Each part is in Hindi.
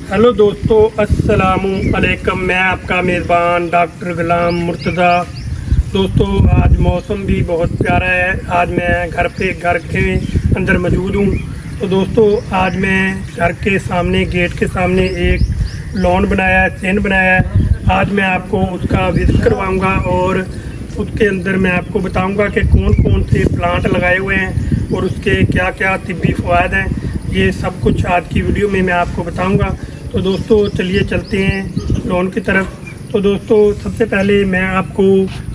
हेलो दोस्तों, अस्सलामु अलैकुम। मैं आपका मेज़बान डॉक्टर गुलाम मुर्तज़ा। दोस्तों, आज मौसम भी बहुत प्यारा है। आज मैं घर के अंदर मौजूद हूँ। तो दोस्तों, आज मैं घर के सामने, गेट के सामने एक लॉन बनाया है, सेंड बनाया है। आज मैं आपको उसका विजिट करवाऊँगा और उसके अंदर मैं आपको बताऊँगा कि कौन कौन से प्लांट लगाए हुए हैं और उसके क्या क्या तिब्बी फ़वाद हैं। ये सब कुछ आज की वीडियो में मैं आपको बताऊँगा। तो दोस्तों, चलिए चलते हैं लॉन की तरफ। तो दोस्तों, सबसे पहले मैं आपको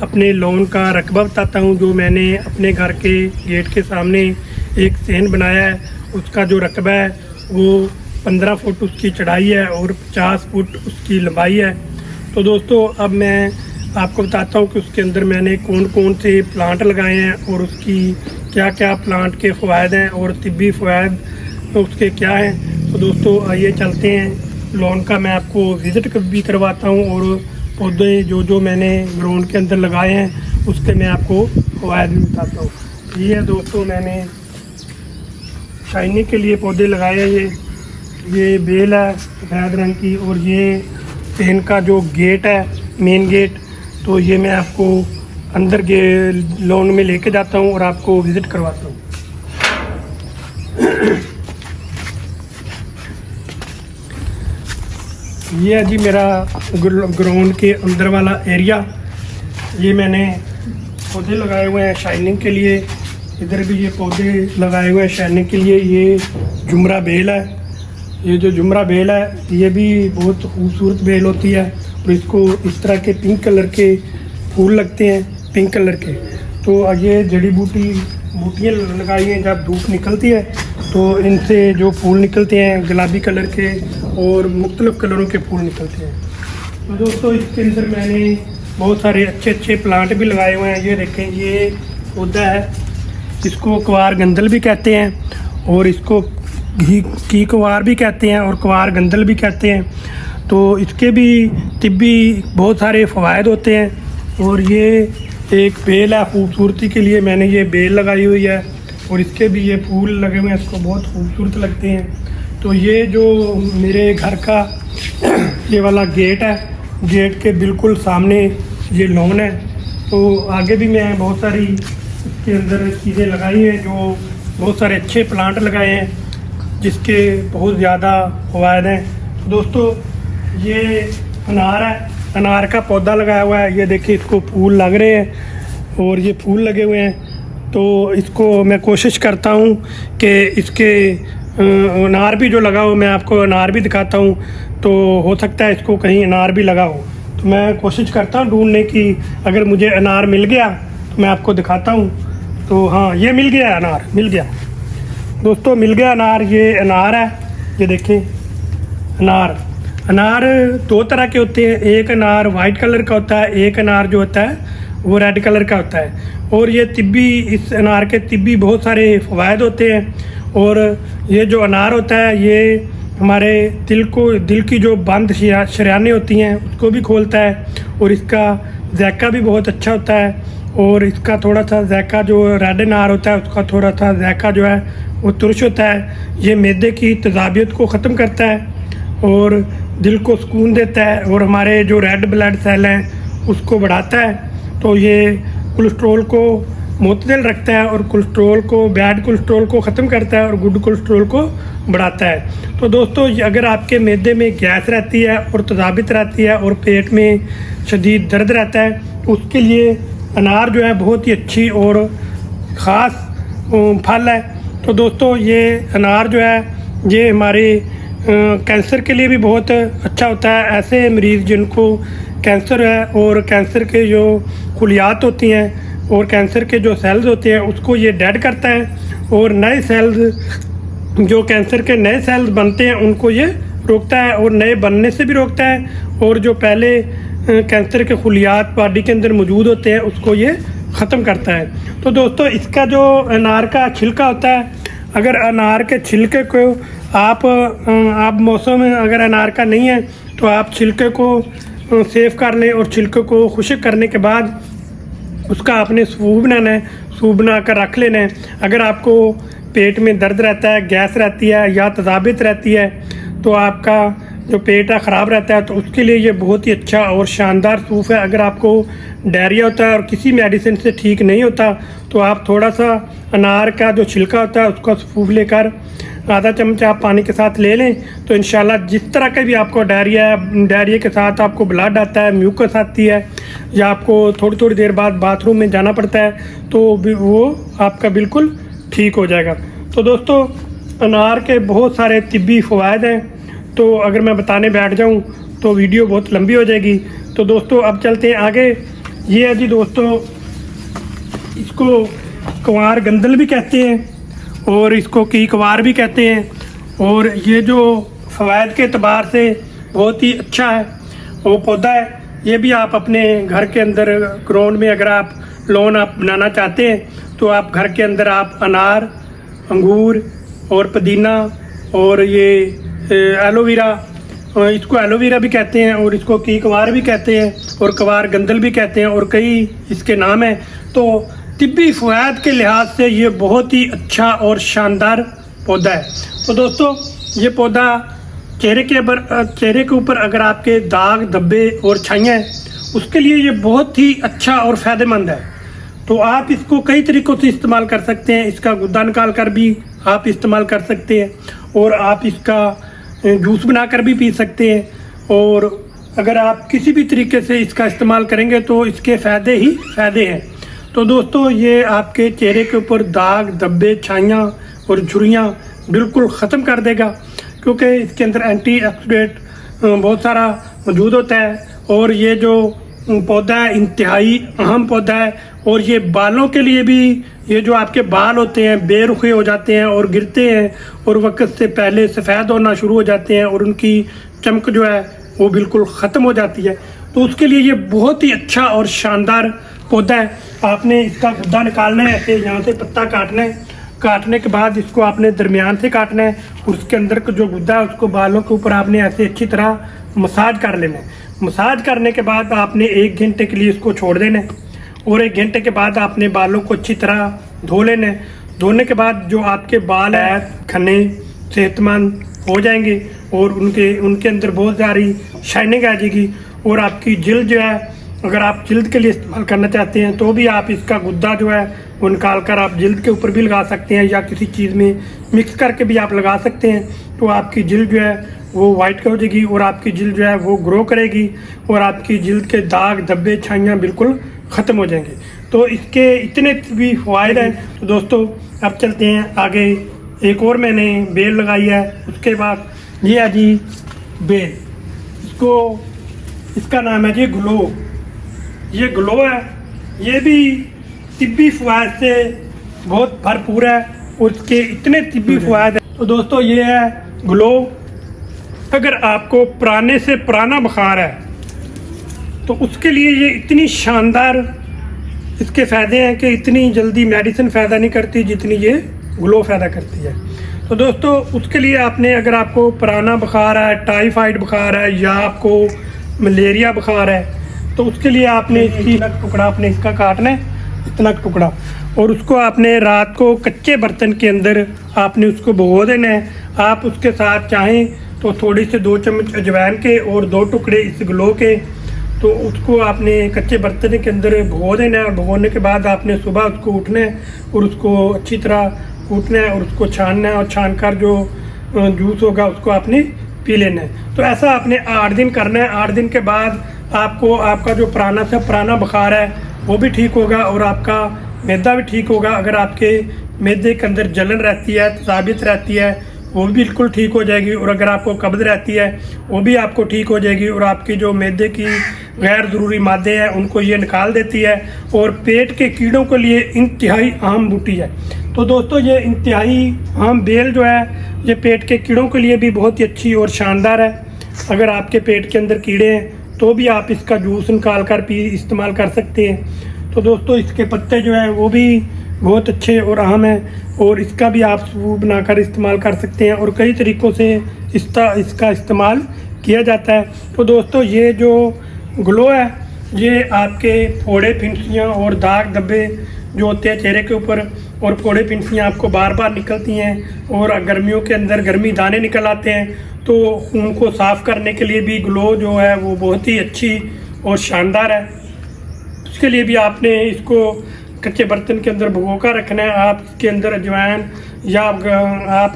अपने लॉन का रकबा बताता हूं। जो मैंने अपने घर के गेट के सामने एक सेन बनाया है, उसका जो रकबा है वो 15 फुट उसकी चढ़ाई है और 50 फुट उसकी लंबाई है। तो दोस्तों, अब मैं आपको बताता हूं कि उसके अंदर मैंने कौन कौन से प्लांट लगाए हैं और उसकी क्या क्या प्लांट के फ़वाद हैं और तिब्बी फ़वाद उसके क्या हैं। तो दोस्तों, आइए चलते हैं लॉन का। मैं आपको विज़िट भी करवाता हूं और पौधे जो मैंने ग्राउंड के अंदर लगाए हैं उसके मैं आपको फ़वाद भी बताता हूं। ये है दोस्तों, मैंने शाइनिंग के लिए पौधे लगाए हैं। ये बेल है सफ़ेद रंग की, और ये सेन का जो गेट है, मेन गेट। तो ये मैं आपको अंदर लॉन में लेके जाता हूँ और आपको विज़िट करवाता हूँ। ये है जी मेरा ग्राउंड के अंदर वाला एरिया। ये मैंने पौधे लगाए हुए हैं शाइनिंग के लिए। इधर भी ये पौधे लगाए हुए हैं शाइनिंग के लिए। ये जुमरा बेल है। ये जो जुमरा बेल है ये भी बहुत खूबसूरत बेल होती है और इसको इस तरह के पिंक कलर के फूल लगते हैं, पिंक कलर के। तो ये जड़ी बूटियाँ लगाई हैं। जब धूप निकलती है तो इनसे जो फूल निकलते हैं गुलाबी कलर के और मुख्तलिफ़ कलरों के फूल निकलते हैं। तो दोस्तों, इसके अंदर मैंने बहुत सारे अच्छे प्लांट भी लगाए हुए हैं। ये देखें, ये पौधा है, इसको क्वार गंदल भी कहते हैं और इसको घी क्वार भी कहते हैं और क्वार गंदल भी कहते हैं। तो इसके भी तिब्बी बहुत सारे फ़वाद होते हैं। और ये एक बेल है, खूबसूरती के लिए मैंने ये बेल लगाई हुई है और इसके भी ये फूल लगे हुए हैं, इसको बहुत खूबसूरत लगते हैं। तो ये जो मेरे घर का ये वाला गेट है, गेट के बिल्कुल सामने ये लॉन है। तो आगे भी मैं बहुत सारी इसके अंदर चीज़ें लगाई हैं, जो बहुत सारे अच्छे प्लांट लगाए हैं जिसके बहुत ज़्यादा फ़वाद हैं। तो दोस्तों, ये अनार है, अनार का पौधा लगाया हुआ है। ये देखिए, इसको फूल लग रहे हैं और ये फूल लगे हुए हैं। तो इसको मैं कोशिश करता हूँ कि इसके अनार भी जो लगा हो, मैं आपको अनार भी दिखाता हूँ। तो हो सकता है इसको कहीं अनार भी लगा हो, तो मैं कोशिश करता हूँ ढूंढने की। अगर मुझे अनार मिल गया तो मैं आपको दिखाता हूँ। तो हाँ, ये मिल गया, अनार मिल गया दोस्तों, मिल गया अनार। ये अनार है, ये देखें अनार दो तरह के होते हैं। एक अनार वाइट कलर का होता है, एक अनार जो होता है वो रेड कलर का होता है। और ये तिब्बी, इस अनार के तिब्बी बहुत सारे फ़वाद होते हैं। और ये जो अनार होता है ये हमारे दिल की जो बंद शरियानें होती हैं उसको भी खोलता है और इसका ज़ायका भी बहुत अच्छा होता है। और इसका थोड़ा सा ज़ायका, जो रेड अनार होता है उसका थोड़ा सा ज़ायका जो है वो तुरश होता है। ये मैदे की तेज़ाबियत को ख़त्म करता है और दिल को सुकून देता है और हमारे जो रेड ब्लड सेल हैं उसको बढ़ाता है। तो ये कोलेस्ट्रॉल को मुतदल रखता है और बैड कोलेस्ट्रॉल को ख़त्म करता है और गुड कोलेस्ट्रॉल को बढ़ाता है। तो दोस्तों, अगर आपके मैदे में गैस रहती है और तेज़ाबियत रहती है और पेट में शदीद दर्द रहता है तो उसके लिए अनार जो है बहुत ही अच्छी और ख़ास फल है। तो दोस्तों, ये अनार जो है ये हमारे कैंसर के लिए भी बहुत अच्छा होता है। ऐसे मरीज़ जिनको कैंसर है और कैंसर के जो खुलियात होती हैं और कैंसर के जो सेल्स होते हैं उसको ये डेड करता है और नए सेल्स, जो कैंसर के नए सेल्स बनते हैं उनको ये रोकता है और नए बनने से भी रोकता है। और जो पहले कैंसर के खुलियात बॉडी के अंदर मौजूद होते हैं उसको ये ख़त्म करता है। तो दोस्तों, इसका जो अनार का छिलका होता है, अगर अनार के छिलके को आप मौसम में अगर अनार का नहीं है तो आप छिलके को सेव कर लें और छिलके को खुश्क करने के बाद उसका आपने सूप बनाना है, सूप बना कर रख लेना है। अगर आपको पेट में दर्द रहता है, गैस रहती है या तेज़ाबियत रहती है तो आपका जो पेट ख़राब रहता है तो उसके लिए ये बहुत ही अच्छा और शानदार सूप है। अगर आपको डायरिया होता है और किसी मेडिसिन से ठीक नहीं होता तो आप थोड़ा सा अनार का जो छिलका होता है उसका सूप लेकर आधा चम्मच आप पानी के साथ ले लें तो इंशाल्लाह जिस तरह का भी आपको डायरिया है, डायरिया के साथ आपको ब्लड आता है, म्यूकस आती है या आपको थोड़ी थोड़ी देर बाद बाथरूम में जाना पड़ता है तो वो आपका बिल्कुल ठीक हो जाएगा। तो दोस्तों अनार के बहुत सारे तिब्बी फ़वाइद हैं, तो अगर मैं बताने बैठ जाऊं तो वीडियो बहुत लंबी हो जाएगी। तो दोस्तों अब चलते हैं आगे। ये है जी दोस्तों, इसको क्वार गंदल भी कहते हैं और इसको की क्वार भी कहते हैं और ये जो फ़वाइद के अतबार से बहुत ही अच्छा है वो पौधा है। ये भी आप अपने घर के अंदर ग्राउंड में अगर आप लॉन आप बनाना चाहते हैं तो आप घर के अंदर आप अनार, अंगूर और पुदीना और ये एलोवेरा, इसको एलोवेरा भी कहते हैं और इसको की क्वार भी कहते हैं और क्वार गंदल भी कहते हैं और कई इसके नाम हैं। तो तिब्बी फ़वाइद के लिहाज से ये बहुत ही अच्छा और शानदार पौधा है। तो दोस्तों ये पौधा चेहरे के ऊपर अगर आपके दाग, धब्बे और छाइयाँ हैं उसके लिए ये बहुत ही अच्छा और फ़ायदेमंद है। तो आप इसको कई तरीक़ों से इस्तेमाल कर सकते हैं। इसका गुद्दा निकाल कर भी आप इस्तेमाल कर सकते हैं और आप इसका जूस बनाकर भी पी सकते हैं और अगर आप किसी भी तरीके से इसका इस्तेमाल करेंगे तो इसके फ़ायदे ही फ़ायदे हैं। तो दोस्तों ये आपके चेहरे के ऊपर दाग, धब्बे, छाइयाँ और झुर्रियाँ बिल्कुल ख़त्म कर देगा क्योंकि इसके अंदर एंटीऑक्सीडेंट बहुत सारा मौजूद होता है और ये जो पौधा है इंतहाई अहम पौधा है। और ये बालों के लिए भी, ये जो आपके बाल होते हैं बेरुखे हो जाते हैं और गिरते हैं और वक्त से पहले सफ़ेद होना शुरू हो जाते हैं और उनकी चमक जो है वो बिल्कुल ख़त्म हो जाती है, तो उसके लिए ये बहुत ही अच्छा और शानदार पौधा है। आपने इसका गुद्दा निकालना है, ऐसे यहाँ से पत्ता काटना है, काटने के बाद इसको आपने दरमियान से काटना है, उसके अंदर का जो गुद्दा है उसको बालों के ऊपर आपने ऐसे अच्छी तरह मसाज कर लेना है। मसाज करने के बाद आपने 1 घंटे के लिए इसको छोड़ देना है और 1 घंटे के बाद आपने बालों को अच्छी तरह धो लेना है। धोने के बाद जो आपके बाल है घने सेहतमंद हो जाएंगे और उनके अंदर बहुत सारी शाइनिंग आ जाएगी और आपकी जिल्द जो है, अगर आप जिल्द के लिए इस्तेमाल करना चाहते हैं तो भी आप इसका गुद्दा जो है वो निकाल कर आप जिल्द के ऊपर भी लगा सकते हैं या किसी चीज़ में मिक्स करके भी आप लगा सकते हैं। तो आपकी जिल्द जो है वो वाइट हो जाएगी और आपकी जिल्द जो है वो ग्रो करेगी और आपकी जिल्द के दाग, धब्बे, छाइयाँ बिल्कुल ख़त्म हो जाएंगे। तो इसके इतने भी फ़वाइद हैं। तो दोस्तों अब चलते हैं आगे। एक और मैंने बेल लगाई है, उसके बाद ये है जी बेल, इसका नाम है जी ग्लो। ये ग्लो है, ये भी तिब्बी फ़वाइद से बहुत भरपूर है और इसके इतने तिब्बी फ़वाइद हैं। तो दोस्तों ये है ग्लो। अगर आपको पुराने से पुराना बुखार है तो उसके लिए ये इतनी शानदार इसके फ़ायदे हैं कि इतनी जल्दी मेडिसिन फ़ायदा नहीं करती जितनी ये ग्लो फ़ायदा करती है। तो दोस्तों उसके लिए आपने, अगर आपको पुराना बुखार है, टाइफाइड बुखार है या आपको मलेरिया बुखार है, तो उसके लिए आपने इसकी टुकड़ा आपने इसका काटना है, इतना टुकड़ा, और उसको आपने रात को कच्चे बर्तन के अंदर आपने उसको भिगो देना है। आप उसके साथ चाहें तो थोड़ी से 2 चम्मच अजवाइन के और 2 टुकड़े इस ग्लो के, तो उसको आपने कच्चे बर्तन के अंदर भिगो देना है। और भिगोने के बाद आपने सुबह उसको उठना है और उसको अच्छी तरह कूटना है और उसको छानना है और छान कर जो जूस होगा उसको आपने पी लेना है। तो ऐसा आपने 8 दिन करना है। 8 दिन के बाद आपको आपका जो पुराना से पुराना बुखार है वो भी ठीक होगा और आपका मैदा भी ठीक होगा। अगर आपके मैदे के अंदर जलन रहती है, तसाबियत रहती है, वो भी बिल्कुल ठीक हो जाएगी। और अगर आपको कब्ज़ रहती है वो भी आपको ठीक हो जाएगी और आपकी जो मैदे की गैर ज़रूरी मादे हैं उनको ये निकाल देती है और पेट के कीड़ों के लिए इंतहाई अहम बूटी है। तो दोस्तों ये इंतहाई अहम बेल जो है ये पेट के कीड़ों के लिए भी बहुत ही अच्छी और शानदार है। अगर आपके पेट के अंदर कीड़े हैं तो भी आप इसका जूस निकाल कर इस्तेमाल कर सकते हैं। तो दोस्तों इसके पत्ते जो हैं वो भी बहुत अच्छे और अहम हैं और इसका भी आप सूप बनाकर इस्तेमाल कर सकते हैं और कई तरीक़ों से इसका इस्तेमाल किया जाता है। तो दोस्तों ये जो ग्लो है ये आपके फोड़े, फिंसियाँ और दाग, धब्बे जो होते हैं चेहरे के ऊपर, और फोड़े पिंसियाँ आपको बार बार निकलती हैं और गर्मियों के अंदर गर्मी दाने निकल आते हैं, तो खून को साफ़ करने के लिए भी ग्लो जो है वो बहुत ही अच्छी और शानदार है। उसके लिए भी आपने इसको कच्चे बर्तन के अंदर भिगो कर रखना है। आप इसके अंदर अजवाइन या आप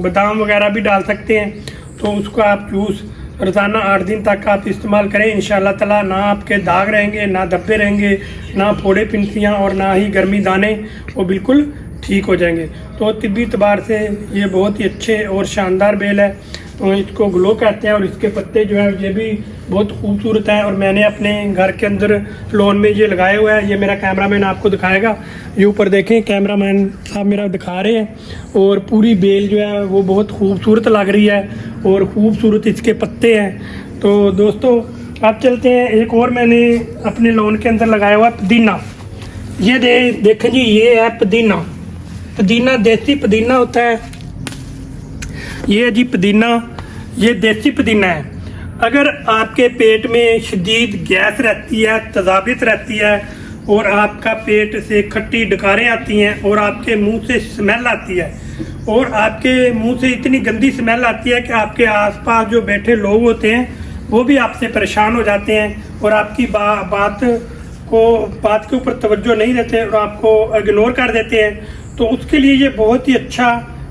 बादाम वगैरह भी डाल सकते हैं। तो उसको आप जूस रोज़ाना 8 दिन तक आप इस्तेमाल करें, इंशाअल्लाह ताला ना आपके दाग रहेंगे, ना धब्बे रहेंगे, ना फोड़े पिंसियाँ और ना ही गर्मी दाने, वो बिल्कुल ठीक हो जाएंगे। तो तिब्बी एतबार से ये बहुत ही अच्छे और शानदार बेल है, तो इसको ग्लो कहते हैं। और इसके पत्ते जो है ये भी बहुत खूबसूरत हैं, और मैंने अपने घर के अंदर लॉन में ये लगाए हुए हैं। ये मेरा कैमरामैन आपको दिखाएगा, ये ऊपर देखें, कैमरामैन साहब मेरा दिखा रहे हैं। और पूरी बेल जो है वो बहुत खूबसूरत लग रही है और खूबसूरत इसके पत्ते हैं। तो दोस्तों आप चलते हैं, एक और मैंने अपने लॉन के अंदर लगाया हुआ पुदीना। ये देखें जी, ये है पुदीना। पुदीना देसी पुदीना होता है, ये है जी पुदीना, ये देसी पुदीना है। अगर आपके पेट में शदीद गैस रहती है, तजाबियत रहती है, और आपका पेट से खट्टी डकारें आती हैं, और आपके मुंह से स्मेल आती है, और आपके मुंह से इतनी गंदी स्मेल आती है कि आपके आसपास जो बैठे लोग होते हैं वो भी आपसे परेशान हो जाते हैं, और आपकी बात के ऊपर तवज्जो नहीं देते और आपको इग्नोर कर देते हैं। तो उसके लिए ये बहुत ही अच्छा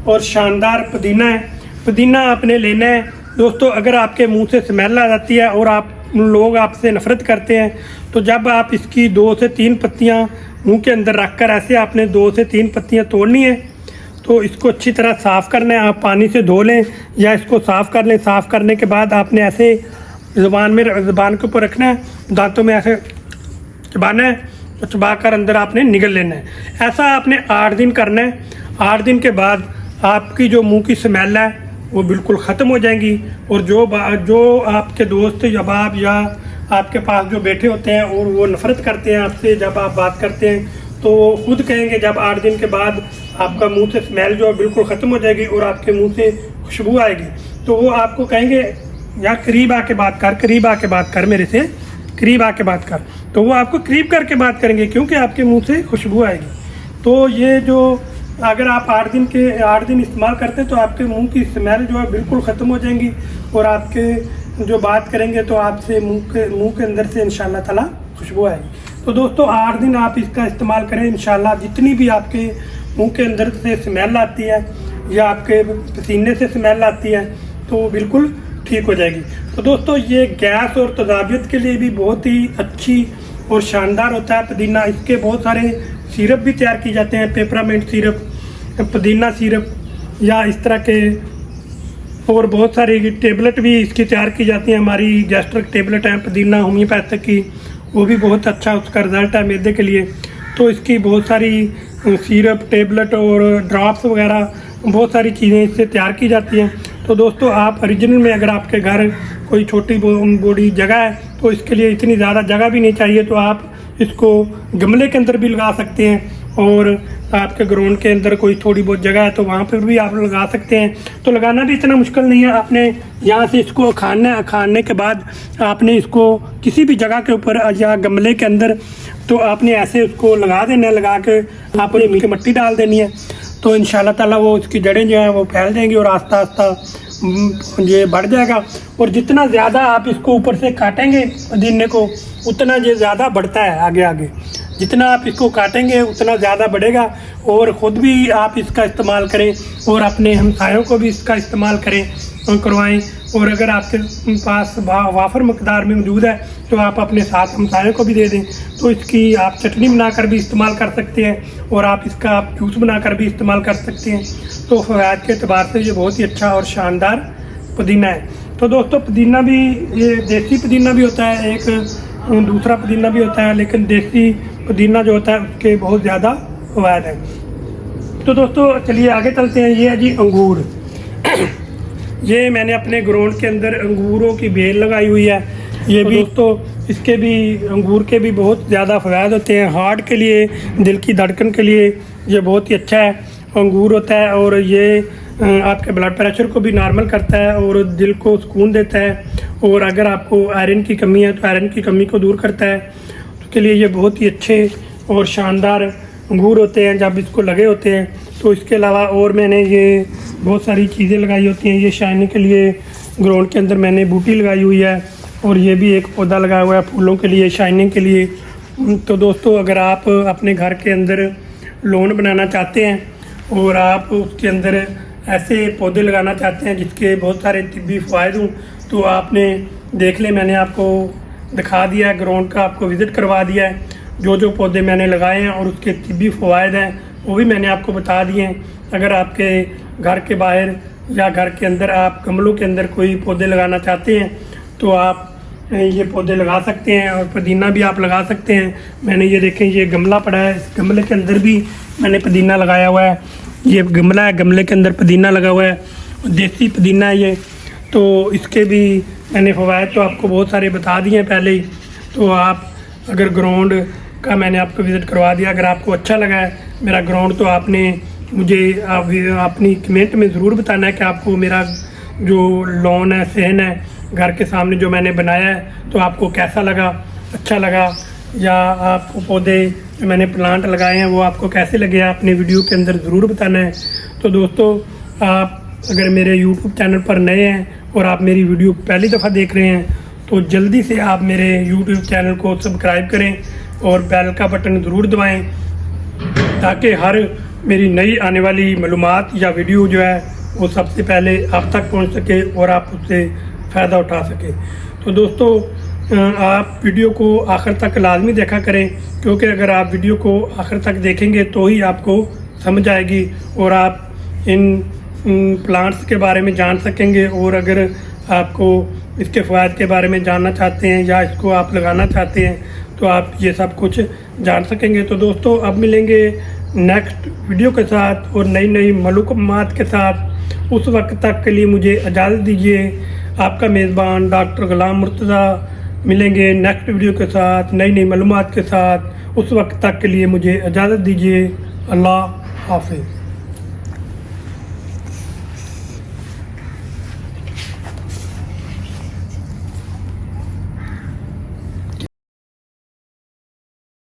और शानदार पुदीना है। पुदीना आपने लेना है दोस्तों। अगर आपके मुंह से स्मेल आ जाती है और लोग आपसे नफरत करते हैं, तो जब आप इसकी 2 से 3 पत्तियां मुंह के अंदर रखकर ऐसे आपने 2 से 3 पत्तियां तोड़नी है। तो इसको अच्छी तरह साफ़ करना है, आप पानी से धो लें या इसको साफ़ कर लें। साफ़ करने के बाद आपने ऐसे ज़ुबान के ऊपर रखना है, दांतों में ऐसे चबाना है, तो चबा कर अंदर आपने निगल लेना है। ऐसा आपने 8 दिन करना है। 8 दिन के बाद आपकी जो मुंह की स्मेल है वो बिल्कुल ख़त्म हो जाएंगी, और जो आपके दोस्त अहबाब या आपके पास जो बैठे होते हैं और वो नफ़रत करते हैं आपसे जब आप बात करते हैं, तो वो खुद कहेंगे जब 8 दिन के बाद आपका मुंह से स्मेल जो है बिल्कुल ख़त्म हो जाएगी और आपके मुंह से खुशबू आएगी, तो वो आपको कहेंगे यार करीब आके बात कर, करीब आके बात कर, मेरे से करीब आके बात कर। तो वो आपको करीब करके बात करेंगे क्योंकि आपके मुंह से खुशबू आएगी। तो ये जो अगर आप 8 दिन इस्तेमाल करते हैं तो आपके मुंह की स्मेल जो है बिल्कुल ख़त्म हो जाएंगी, और आपके जो बात करेंगे तो आपसे मुंह के अंदर से इंशाअल्लाह ताला खुशबू आएगी। तो दोस्तों 8 दिन आप इसका इस्तेमाल करें, इंशाअल्लाह जितनी भी आपके मुंह के अंदर से स्मेल आती है या आपके पसीने से स्मेल आती है तो वो बिल्कुल ठीक हो जाएगी। तो दोस्तों ये गैस और तजाबियत के लिए भी बहुत ही अच्छी और शानदार होता है पुदीना। इसके बहुत सारे सिरप भी तैयार किए जाते हैं, पेपरामेंट सिरप, पुदीना सिरप, या इस तरह के और बहुत सारी टेबलेट भी इसकी तैयार की जाती हैं। हमारी गैस्ट्रिक टेबलेट है पुदीना होम्योपैथिक की, वो भी बहुत अच्छा उसका रिजल्ट है मैदे के लिए। तो इसकी बहुत सारी सिरप, टेबलेट और ड्रॉप्स वगैरह बहुत सारी चीज़ें इससे तैयार की जाती हैं। तो दोस्तों आप ओरिजिनल में अगर आपके घर कोई छोटी बड़ी जगह है तो इसके लिए इतनी ज़्यादा जगह भी नहीं चाहिए, तो आप इसको गमले के अंदर भी लगा सकते हैं, और आपके ग्राउंड के अंदर कोई थोड़ी बहुत जगह है तो वहाँ पर भी आप लगा सकते हैं। तो लगाना भी इतना मुश्किल नहीं है। आपने यहाँ से इसको खाने के बाद आपने इसको किसी भी जगह के ऊपर या गमले के अंदर तो आपने ऐसे उसको लगा देना है। लगा के आपने नीचे मिट्टी डाल देनी है, तो इंशाल्लाह ताला वो उसकी जड़ें जो हैं वो फैल जाएंगी और आस्ता आस्ता ये बढ़ जाएगा। और जितना ज़्यादा आप इसको ऊपर से काटेंगे पुदीने को, उतना ये ज़्यादा बढ़ता है आगे आगे। जितना आप इसको काटेंगे उतना ज़्यादा बढ़ेगा। और ख़ुद भी आप इसका इस्तेमाल करें और अपने हमसायों को भी इसका इस्तेमाल करें और करवाएं। और अगर आपके पास वाफर मकदार में मौजूद है तो आप अपने साथ हमसायों को भी दे दें। तो इसकी आप चटनी बनाकर भी इस्तेमाल कर सकते हैं और आप इसका आप जूस बनाकर भी इस्तेमाल कर सकते हैं। तो फ़वाइद के अतबार से ये बहुत ही अच्छा और शानदार पुदीना है। तो दोस्तों पुदीना भी, ये देसी पुदीना भी होता है, एक दूसरा पुदीना भी होता है, लेकिन देसी पुदीना जो होता है उसके बहुत ज़्यादा फ़वाइद हैं। तो दोस्तों चलिए आगे चलते हैं। ये है जी अंगूर। ये मैंने अपने ग्राउंड के अंदर अंगूरों की बेल लगाई हुई है। ये भी दोस्तों इसके भी अंगूर के भी बहुत ज़्यादा फ़वाइद होते हैं। हार्ट के लिए, दिल की धड़कन के लिए ये बहुत ही अच्छा है अंगूर होता है। और ये आपके ब्लड प्रेशर को भी नॉर्मल करता है और दिल को सुकून देता है। और अगर आपको आयरन की कमी है तो आयरन की कमी को दूर करता है। तो के लिए ये बहुत ही अच्छे और शानदार अंगूर होते हैं जब इसको लगे होते हैं। तो इसके अलावा और मैंने ये बहुत सारी चीज़ें लगाई होती हैं। ये शाइनिंग के लिए ग्राउंड के अंदर मैंने बूटी लगाई हुई है, और ये भी एक पौधा लगाया हुआ है फूलों के लिए, शाइनिंग के लिए। तो दोस्तों, अगर आप अपने घर के अंदर लॉन बनाना चाहते हैं और आप उसके अंदर ऐसे पौधे लगाना चाहते हैं जिसके बहुत सारे तिब्बी फ़ायदे हों, तो आपने देख लें, मैंने आपको दिखा दिया है, ग्राउंड का आपको विज़िट करवा दिया है। जो जो पौधे मैंने लगाए हैं और उसके तिब्बी फ़वाइद हैं वो भी मैंने आपको बता दिए हैं। अगर आपके घर के बाहर या घर के अंदर आप गमलों के अंदर कोई पौधे लगाना चाहते हैं तो आप ये पौधे लगा सकते हैं, और पुदीना भी आप लगा सकते हैं। मैंने ये देखें, ये गमला पड़ा है, इस गमले के अंदर भी मैंने पुदीना लगाया हुआ है। ये गमला है, गमले के अंदर पुदीना लगा हुआ है, देसी पुदीना है ये। तो इसके भी मैंने फ़वाइद तो आपको बहुत सारे बता दिए हैं पहले ही। तो आप अगर ग्राउंड का मैंने आपको विज़िट करवा दिया, अगर आपको अच्छा लगा है मेरा ग्राउंड, तो आपने मुझे अपनी कमेंट में ज़रूर बताना है कि आपको मेरा जो लॉन है, सहन है घर के सामने जो मैंने बनाया है, तो आपको कैसा लगा, अच्छा लगा, या आपको पौधे जो मैंने प्लांट लगाए हैं वो आपको कैसे लगे, आपने वीडियो के अंदर ज़रूर बताना है। तो दोस्तों, आप अगर मेरे YouTube चैनल पर नए हैं और आप मेरी वीडियो पहली दफ़ा देख रहे हैं तो जल्दी से आप मेरे YouTube चैनल को सब्सक्राइब करें और बेल का बटन ज़रूर दबाएं, ताकि हर मेरी नई आने वाली मालूमात या वीडियो जो है वो सबसे पहले आप तक पहुंच सके और आप उससे फ़ायदा उठा सकें। तो दोस्तों, आप वीडियो को आखिर तक लाजमी देखा करें, क्योंकि अगर आप वीडियो को आखिर तक देखेंगे तो ही आपको समझ आएगी और आप इन प्लांट्स के बारे में जान सकेंगे। और अगर आपको इसके फ़वाइद के बारे में जानना चाहते हैं या इसको आप लगाना चाहते हैं तो आप ये सब कुछ जान सकेंगे। तो दोस्तों, अब मिलेंगे नेक्स्ट वीडियो के साथ और नई नई मालूमात के साथ। उस वक्त तक के लिए मुझे इजाज़त दीजिए। आपका मेज़बान डॉक्टर गुलाम मुर्तज़ा। मिलेंगे नेक्स्ट वीडियो के साथ, नई नई मालूमात के साथ। उस वक्त तक के लिए मुझे इजाज़त दीजिए। अल्लाह हाफ़िज़।